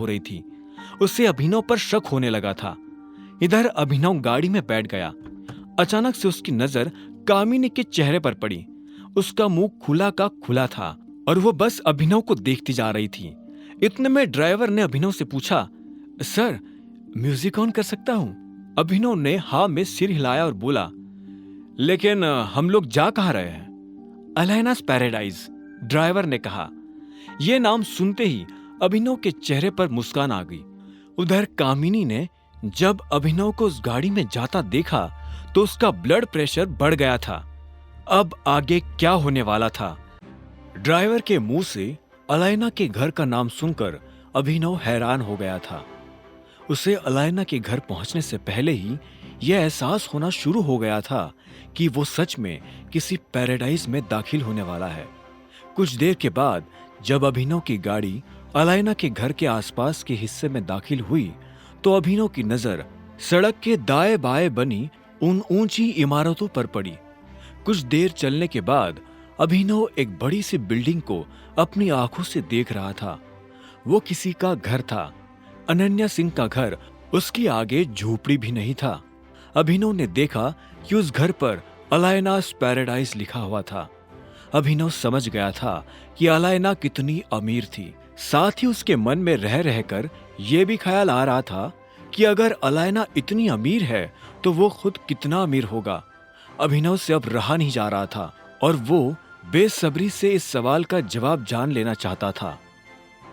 हो रही थी। उसे अभिनव पर शक होने लगा था। इधर अभिनव गाड़ी में बैठ गया। अचानक से उसकी नजर कामिनी के चेहरे पर पड़ी। उसका मुंह खुला का खुला था और वो बस अभिनव को देखती जा रही थी। इतने में ड्राइवर ने अभिनव से पूछा, सर, म्यूजिक ऑन कर सकता हूं? अभिनव ने हाँ में सिर हिलाया और बोला, लेकिन हम लोग जा कहाँ रहे हैं? अलायनास पैराडाइज, ड्राइवर ने कहा। यह नाम सुनते ही अभिनव के चेहरे पर मुस्कान आ गई। उधर कामिनी ने जब अभिनव को उस गाड़ी में जाता देखा तो उसका ब्लड प्रेशर बढ़ गया था। अब आगे क्या होने वाला था? ड्राइवर के मुंह से अलायना के घर का नाम सुनकर अभिनव हैरान हो गया था। उसे अलायना के घर पहुंचने से पहले ही यह एहसास होना शुरू हो गया था कि वो सच में किसी पैराडाइज में दाखिल होने वाला है। कुछ देर के बाद जब अभिनव की गाड़ी अलायना के घर के आसपास के हिस्से में दाखिल हुई तो अभिनव की नजर सड़क के दाएं बाएं बनी उन ऊंची इमारतों पर पड़ी। कुछ देर चलने के बाद अभिनव एक बड़ी सी बिल्डिंग को अपनी आंखों से देख रहा था। वो किसी का घर था, अनन्या सिंह का घर। उसकी आगे झोपड़ी भी नहीं था। अभिनव ने देखा कि उस घर पर अलायनास पैराडाइज लिखा हुआ था। अभिनव समझ गया था कि अलायना कितनी अमीर थी। साथ ही उसके मन में रह रहकर यह भी ख्याल आ रहा था कि अगर अलायना इतनी अमीर है तो वो खुद कितना अमीर होगा। अभिनव से अब रहा नहीं जा रहा था और वो बेसब्री से इस सवाल का जवाब जान लेना चाहता था।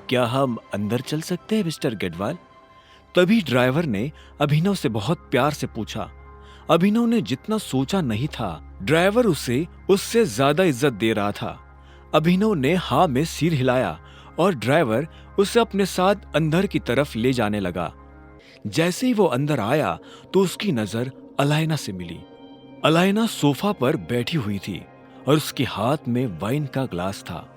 क्या हम अंदर चल सकते हैं मिस्टर गेडवाल? तभी ड्राइवर ने अभिनव से बहुत प्यार से पूछा। अभिनव ने जितना सोचा नहीं था, ड्राइवर उसे उससे ज्यादा इज्जत दे रहा था। अभिनव ने हाँ में सिर हिलाया और ड्राइवर उसे अपने साथ अंदर की तरफ ले जाने लगा। जैसे ही वो अंदर आया तो उसकी नजर अलायना से मिली। अलायना सोफा पर बैठी हुई थी और उसके हाथ में वाइन का ग्लास था।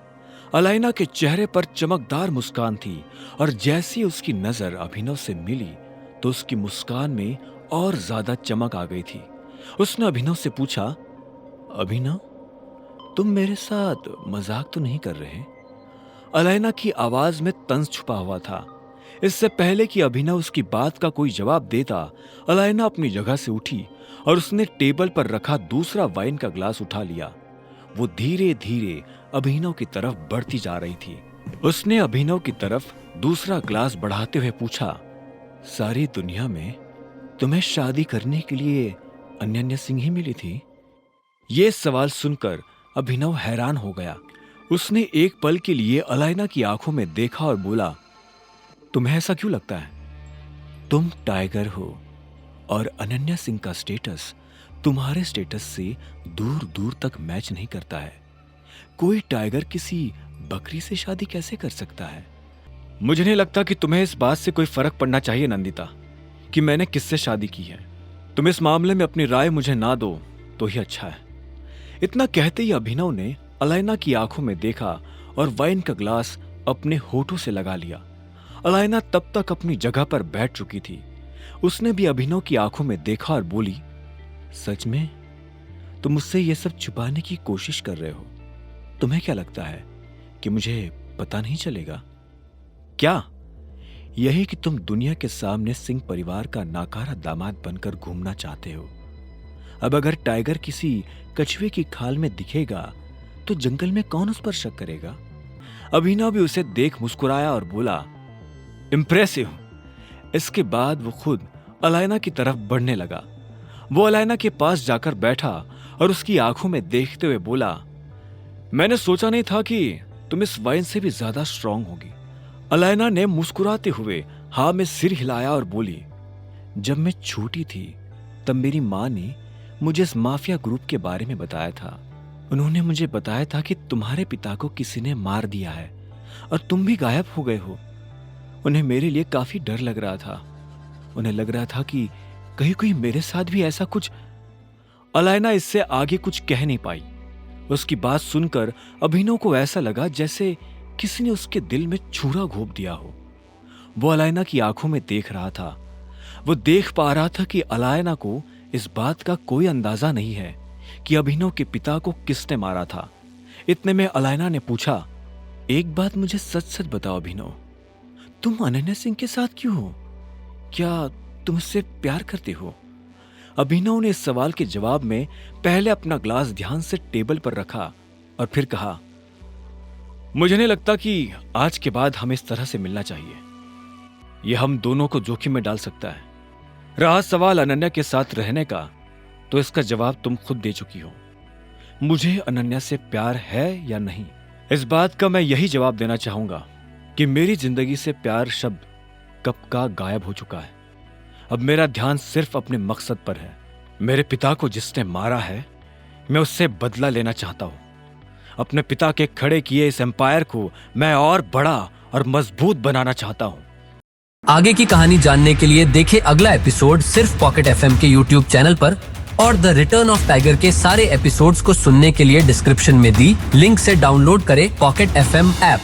अलायना के चेहरे पर चमकदार मुस्कान थी और जैसी उसकी नजर अभिनव से मिली तो उसकी मुस्कान में और ज्यादा चमक आ गई थी। उसने अभिनव से पूछा, अभिनव, तुम मेरे साथ मजाक तो नहीं कर रहे? अलायना की आवाज में तंज छुपा हुआ था। इससे पहले कि अभिनव उसकी बात का कोई जवाब देता, अलायना अपनी जगह से उठी और उसने टेबल पर रखा दूसरा वाइन का ग्लास उठा लिया। वो धीरे धीरे अभिनव की तरफ बढ़ती जा रही थी। उसने अभिनव की तरफ दूसरा ग्लास बढ़ाते हुए पूछा, सारी दुनिया में तुम्हें शादी करने के लिए अनन्या सिंह ही मिली थी? ये सवाल सुनकर अभिनव हैरान हो गया। उसने एक पल के लिए अलायना की आंखों में देखा और बोला, तुम्हें ऐसा क्यों लगता है? तुम टाइगर हो और अनन्या सिंह का स्टेटस तुम्हारे स्टेटस से दूर दूर तक मैच नहीं करता है। कोई टाइगर किसी बकरी से शादी कैसे कर सकता है? मुझे नहीं लगता कि तुम्हें इस बात से कोई फर्क पड़ना चाहिए नंदिता कि मैंने किससे शादी की है। तुम इस मामले में अपनी राय मुझे ना दो तो ही अच्छा है। इतना कहते ही अभिनव ने अलायना की आंखों में देखा और वाइन का ग्लास अपने होठों से लगा लिया। अलायना तब तक अपनी जगह पर बैठ चुकी थी। उसने भी अभिनव की आंखों में देखा और बोली, सच में तुम मुझसे यह सब छुपाने की कोशिश कर रहे हो? तुम्हें क्या लगता है कि मुझे पता नहीं चलेगा? क्या यही कि तुम दुनिया के सामने सिंह परिवार का नाकारा दामाद बनकर घूमना चाहते हो? अब अगर टाइगर किसी कछुए की खाल में दिखेगा तो जंगल में कौन उस पर शक करेगा? अभिनव भी उसे देख मुस्कुराया और बोला, इंप्रेसिव। इसके बाद वो खुद अलायना की तरफ बढ़ने लगा। वो अलायना के पास जाकर बैठा और उसकी आंखों में देखते हुए बोला, मैंने सोचा नहीं था कि तुम इस वाइन से भी ज्यादा स्ट्रांग होगी। अलायना ने मुस्कुराते हुए हाँ में सिर हिलाया और बोली, जब मैं छोटी थी तब मेरी माँ ने मुझे इस माफिया ग्रुप के बारे में बताया था। उन्होंने मुझे बताया था कि तुम्हारे पिता को किसी ने मार दिया है और तुम भी गायब हो गए हो। उन्हें मेरे लिए काफी डर लग रहा था। उन्हें लग रहा था कि कहीं कोई मेरे साथ भी ऐसा कुछ। अलायना इससे आगे कुछ कह नहीं पाई। उसकी बात सुनकर अभिनव को ऐसा लगा जैसे किसी ने उसके दिल में छुरा घोंप दिया हो। वो अलायना की आंखों में देख रहा था। वो देख पा रहा था कि अलायना को इस बात का कोई अंदाजा नहीं है कि अभिनव के पिता को किसने मारा था। इतने में अलायना ने पूछा, एक बात मुझे सच सच बताओ अभिनव, तुम अनन्या सिंह के साथ क्यों हो? क्या तुम उससे प्यार करते हो? अभिनव ने इस सवाल के जवाब में पहले अपना ग्लास ध्यान से टेबल पर रखा और फिर कहा, मुझे नहीं लगता कि आज के बाद हमें इस तरह से मिलना चाहिए। यह हम दोनों को जोखिम में डाल सकता है। रहा सवाल अनन्या के साथ रहने का, तो इसका जवाब तुम खुद दे चुकी हो। मुझे अनन्या से प्यार है या नहीं, इस बात का मैं यही जवाब देना चाहूंगा कि मेरी जिंदगी से प्यार शब्द कब का गायब हो चुका है। अब मेरा ध्यान सिर्फ अपने मकसद पर है। मेरे पिता को जिसने मारा है, मैं उससे बदला लेना चाहता हूं। अपने पिता के खड़े किए इस एम्पायर को मैं और बड़ा और मजबूत बनाना चाहता हूं। आगे की कहानी जानने के लिए देखें अगला एपिसोड सिर्फ पॉकेट एफएम के यूट्यूब चैनल पर, और द रिटर्न ऑफ टाइगर के सारे एपिसोड्स को सुनने के लिए डिस्क्रिप्शन में दी लिंक से डाउनलोड करें पॉकेट एफएम ऐप।